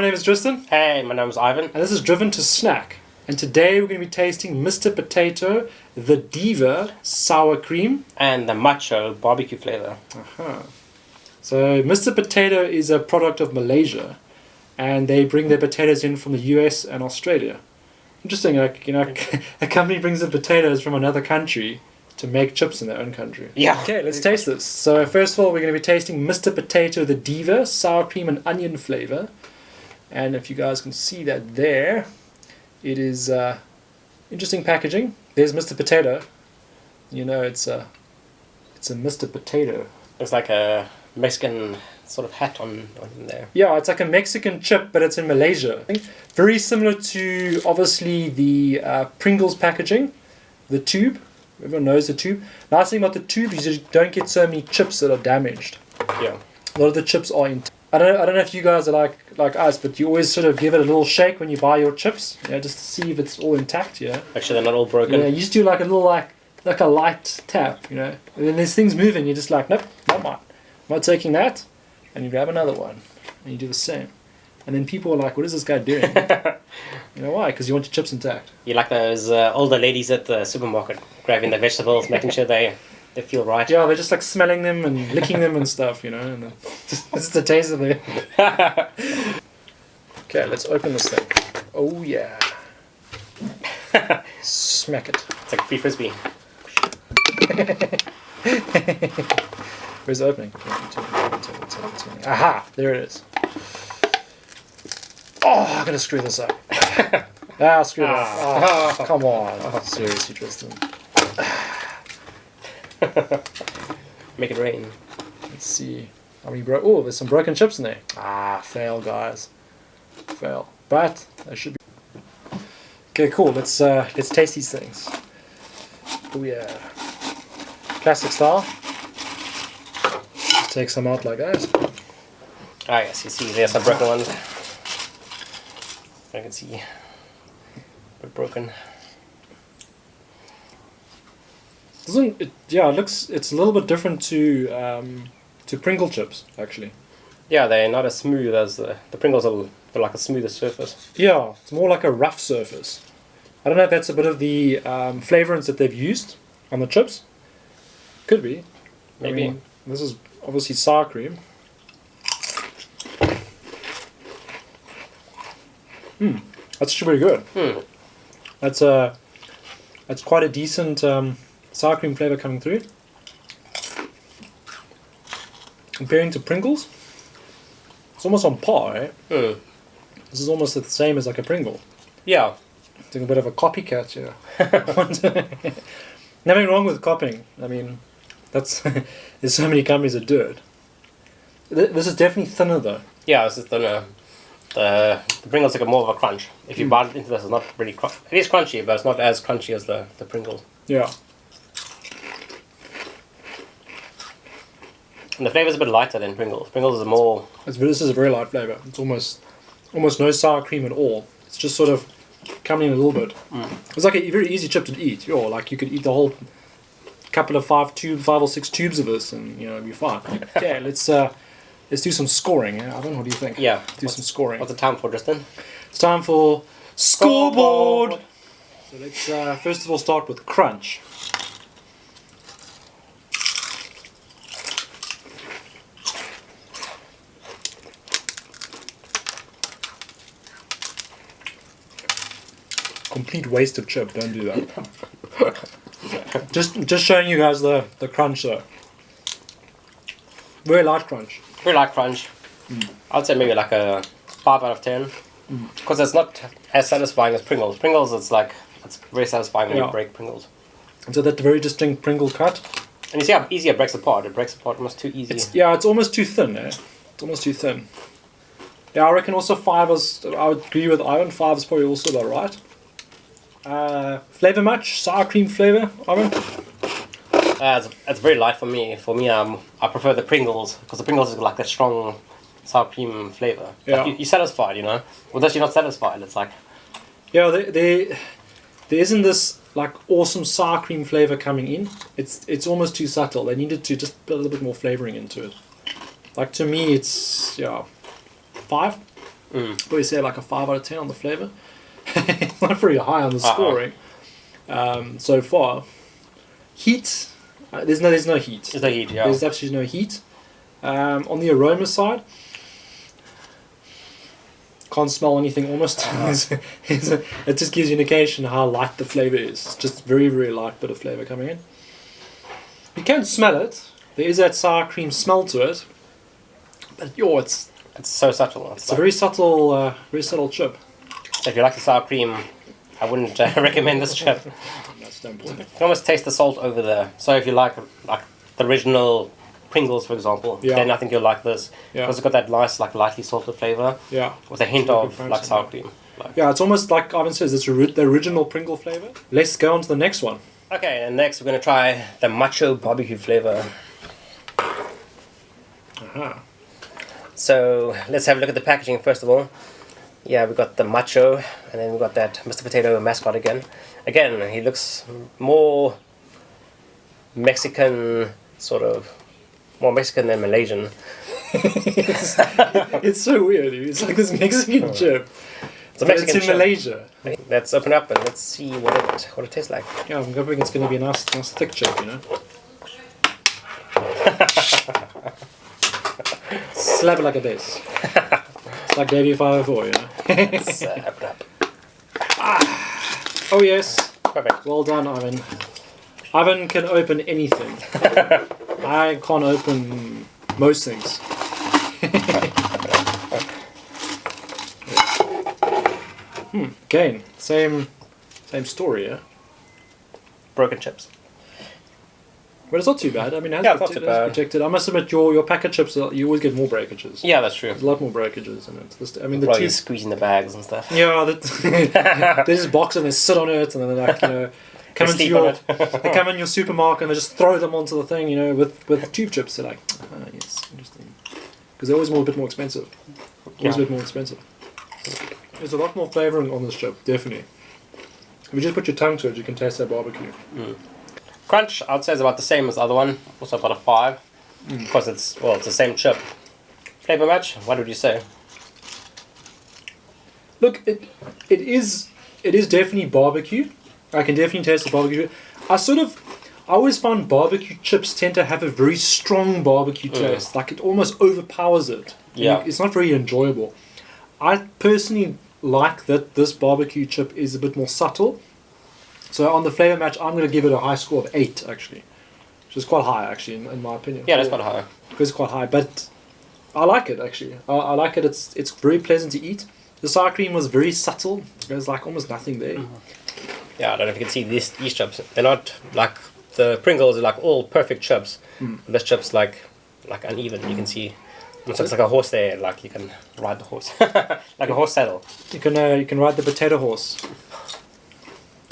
my name is Tristan. Hey, my name is Ivan. And this is Driven to Snack. And today we're going to be tasting Mr. Potato, the Diva sour cream. And the Macho BBQ flavor. So Mr. Potato is a product of Malaysia. And they bring their potatoes in from the US and Australia. Interesting, like, you know, a company brings the potatoes from another country to make chips in their own country. Yeah. Okay, let's taste this. So first of all, we're going to be tasting Mr. Potato, the Diva sour cream and onion flavor. And if you guys can see that there, it is interesting packaging. There's Mr. Potato. You know, it's a Mr. Potato. It's like a Mexican sort of hat on there. Yeah, it's like a Mexican chip, but it's in Malaysia. Very similar to, obviously, the Pringles packaging, the tube. Everyone knows the tube. Nice thing about the tube is you don't get so many chips that are damaged. Yeah. A lot of the chips are intact. I don't know if you guys are like us, but you always sort of give it a little shake when you buy your chips, just to see if it's all intact. Make sure they're not all broken. Yeah, you just do like a little like a light tap, And then there's things moving. You're just like, nope, not mine. I'm not taking that. And you grab another one, and you do the same. And then people are like, what is this guy doing? You know why? Because you want your chips intact. You like those older ladies at the supermarket grabbing the vegetables, making sure they feel right. Yeah, they're just like smelling them and licking them and stuff, And it's the taste of it. Okay, let's open this thing. Oh yeah. Smack it. It's like free frisbee. Where's the opening? Aha! There it is. Oh, I'm gonna screw this up. Screw it up. Oh, come on. Seriously, Tristan. Make it rain. Let's see. How many oh, there's some broken chips in there. Fail, guys. Fail. But they should be. Okay, cool. Let's taste these things. Oh yeah. Classic style. Take some out like that. Yes, you see there's some broken ones. I can see they're broken. Doesn't it? Yeah, it's a little bit different to Pringle chips actually. Yeah, they're not as smooth as the Pringles are like a smoother surface. Yeah, it's more like a rough surface. I don't know if that's a bit of the flavorants that they've used on the chips. Could be. Maybe. I mean, this is obviously sour cream. That's actually very good. That's quite a decent sour cream flavor coming through. Comparing to Pringles, it's almost on par, eh? This is almost the same as like a Pringle. Yeah. Doing a bit of a copycat, Nothing wrong with copying. I mean, there's so many companies that do it. This is definitely thinner though. Yeah, this is thinner. The Pringles like more of a crunch. If you bite into this, it's not really crunchy. It is crunchy, but it's not as crunchy as the Pringles. Yeah. And the flavor's a bit lighter than Pringles. Pringles is more... This is a very light flavour. It's almost no sour cream at all. It's just sort of coming in a little bit. It's like a very easy chip to eat. Like you could eat the whole couple of 5 or 6 tubes of this and it'd be fine. Okay, let's do some scoring. I don't know, what do you think? Yeah. Do some scoring. What's the time for, Tristan? It's time for scoreboard! So let's first of all start with crunch. Complete waste of chip, don't do that. just showing you guys the crunch though. Very light crunch. Very light crunch. I'd say maybe like a 5 out of 10. Because it's not as satisfying as Pringles. Pringles, it's very satisfying when you break Pringles. So that very distinct Pringle cut. And you see how easy it breaks apart. It breaks apart almost too easy. It's almost too thin, eh? It's almost too thin. Yeah, I reckon also 5 is, I would agree with Ivan, 5 is probably also about right. Flavor match, sour cream flavor, Ivan? It's very light for me. For me, I prefer the Pringles, because the Pringles is like a strong sour cream flavor. Yeah. Like you're satisfied, With this, you're not satisfied. It's like... Yeah, there isn't this like awesome sour cream flavor coming in. It's almost too subtle. They needed to just put a little bit more flavoring into it. Like to me, it's 5. Probably say like a 5 out of 10 on the flavour. Not very high on the scoring so far. Heat, there's no heat. There's no heat, yeah. There's absolutely no heat. On the aroma side, can't smell anything almost. It just gives you an indication how light the flavour is. It's just very, very light bit of flavour coming in. You can smell it. There is that sour cream smell to it. But it's so subtle. It's a very subtle chip. If you like the sour cream, I wouldn't recommend this chip. That's no point. You can almost taste the salt over there. So if you like the original Pringles, for example, then I think you'll like this. Because it's got that nice, like lightly salted flavour. Yeah. With a hint of like sour cream. Yeah, it's almost like Ivan says, it's the original Pringle flavour. Let's go on to the next one. Okay, and next we're going to try the Macho BBQ flavour. Aha. So let's have a look at the packaging first of all. Yeah, we got the Macho, and then we got that Mr. Potato mascot again. Again, he looks more Mexican, sort of, more Mexican than Malaysian. It's so weird. It's like this Mexican chip. It's in Malaysia. Let's open up and let's see what it tastes like. Yeah, I'm hoping it's going to be a nice thick chip, you know. Slap it like a bass. It's like Baby 504, you know. Let's open up. Oh yes. Perfect. Well done, Ivan. Ivan can open anything. I can't open most things. Again, same story, yeah. Broken chips. But it's not too bad. I mean, it has Yeah, it's not too bad. protected. I must admit, your packet chips, you always get more breakages. Yeah, that's true. There's a lot more breakages in it. I mean, Probably squeezing the bags and stuff. Yeah, they just box and they sit on it, and then they're like, you know, they come in your supermarket and they just throw them onto the thing, you know, with tube chips. They're like, yes, interesting, because they're always a bit more expensive. Always a bit more expensive. There's a lot more flavour on this chip, definitely. If you just put your tongue to it, you can taste that barbecue. Crunch, I'd say, is about the same as the other one. Also about a 5. Because it's the same chip. Flavour match, what would you say? Look, it is definitely barbecue. I can definitely taste the barbecue. I always find barbecue chips tend to have a very strong barbecue taste. Like, it almost overpowers it. Yeah. It's not very enjoyable. I personally like that this barbecue chip is a bit more subtle. So on the flavour match, I'm going to give it a high score of 8, actually. Which is quite high, actually, in my opinion. Yeah, that's quite high. It's quite high, but I like it, actually. I like it. It's very pleasant to eat. The sour cream was very subtle. There's like almost nothing there. Yeah, I don't know if you can see these chips. They're not like the Pringles are like all perfect chips. This chip's like uneven. You can see it's like a horse there. Like you can ride the horse, like a horse saddle. You can ride the potato horse.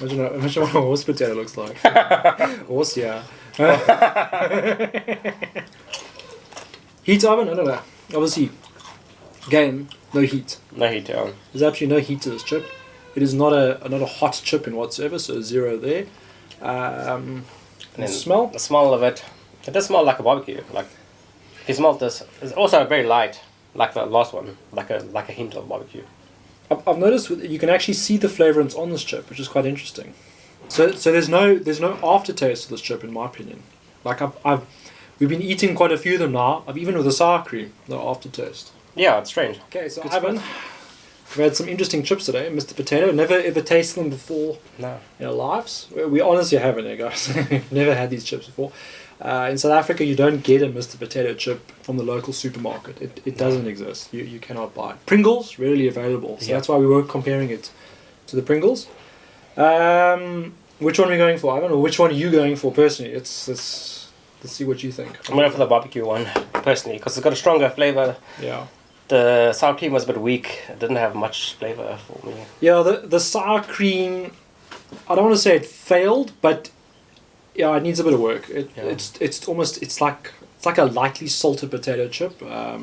Imagine what a horse potato looks like. Horse, yeah. Heat oven? I don't know. Obviously, again, no heat. No heat, yeah. There's absolutely no heat to this chip. It is not a hot chip in whatsoever, so 0 there. And the smell? The smell of it does smell like a barbecue. Like, if you smell this, it's also very light, like the last one, like a hint of barbecue. I've noticed you can actually see the flavourings on this chip, which is quite interesting. So there's no aftertaste to this chip, in my opinion. Like we've been eating quite a few of them now. Even with the sour cream, no aftertaste. Yeah, it's strange. Okay, so Ivan, we've had some interesting chips today. Mr. Potato, never ever tasted them before. No. In our lives. We honestly haven't, guys. We've never had these chips before. In South Africa, you don't get a Mr. Potato chip from the local supermarket. It doesn't exist. You cannot buy it. Pringles, readily available. So that's why we were comparing it to the Pringles. Which one are we going for, Ivan? Or which one are you going for personally? Let's see what you think. I'm going for the barbecue one, personally, because it's got a stronger flavour. Yeah. The sour cream was a bit weak. It didn't have much flavour for me. Yeah, the sour cream, I don't want to say it failed, but yeah, it needs a bit of work. It's like a lightly salted potato chip. I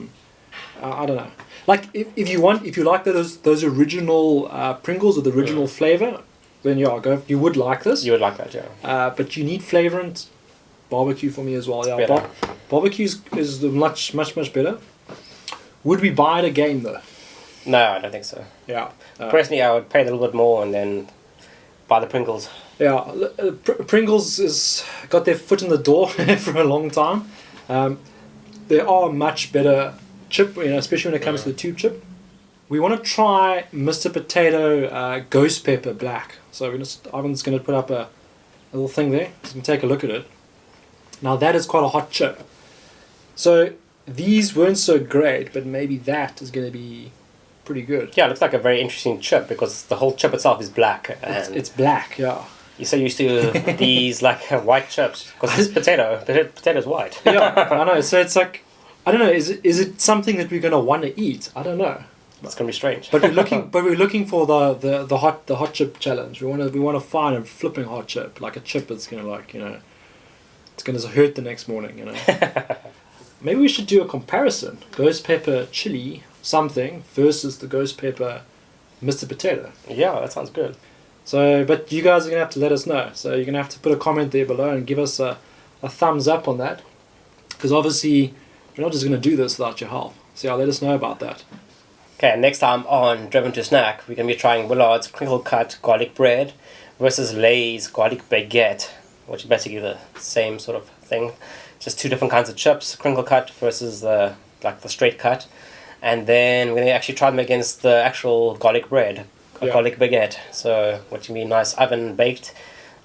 don't know. Like if you like those original Pringles with the original flavour, then you would like this. You would like that, yeah. But you need flavour and barbecue for me as well. Yeah, barbecue is much better. Would we buy it again though? No, I don't think so. Yeah. Personally, I would pay a little bit more and then buy the Pringles. Yeah, Pringles has got their foot in the door for a long time. They are a much better chip, especially when it comes to the tube chip. We want to try Mr. Potato Ghost Pepper Black. So Ivan's going to put up a little thing there. So you can take a look at it. Now that is quite a hot chip. So these weren't so great, but maybe that is going to be pretty good. Yeah, it looks like a very interesting chip because the whole chip itself is black. And It's black, yeah. you're so used to these like white chips because it's potato's white. Yeah, I know. So it's like, I don't know. Is it something that we're going to want to eat? I don't know. It's gonna be strange. But we're looking for the hot chip challenge. We want to find a flipping hot chip, like a chip that's gonna it's gonna hurt the next morning. Maybe we should do a comparison: Ghost Pepper Chili something versus the Ghost Pepper Mr. Potato. Yeah, that sounds good. So, but you guys are gonna have to let us know. So you're gonna have to put a comment there below and give us a thumbs up on that, because obviously we're not just gonna do this without your help. So yeah, let us know about that. Okay, next time on Driven to Snack, we're going to be trying Willard's crinkle cut garlic bread versus Lay's garlic baguette, which is basically the same sort of thing. Just two different kinds of chips, crinkle cut versus the straight cut. And then we're going to actually try them against the actual garlic bread, garlic baguette. So, which can be nice oven baked,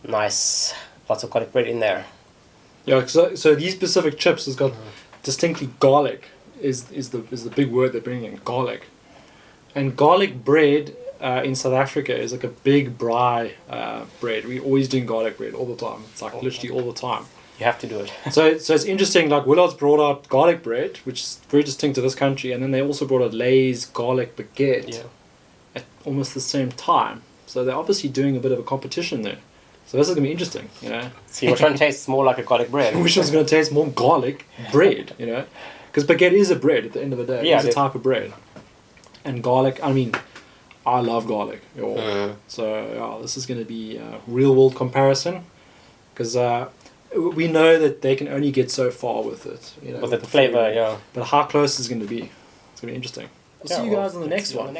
nice, lots of garlic bread in there. Yeah, so these specific chips has got distinctly garlic is the big word they're bringing in, garlic. And garlic bread in South Africa is like a big braai bread. We're always doing garlic bread all the time. It's like literally all the time. You have to do it. So it's interesting, like Willard's brought out garlic bread, which is very distinct to this country, and then they also brought out Lay's garlic baguette at almost the same time. So they're obviously doing a bit of a competition there. So this is going to be interesting, See, which one tastes more like a garlic bread? Which one's going to taste more garlic bread, Because baguette is a bread at the end of the day. Yeah, it's a type of bread. And garlic, I mean, I love garlic. So this is going to be a real world comparison, because we know that they can only get so far with it. With the flavor, yeah. But how close is it going to be? It's going to be interesting. We'll see you guys on the next one.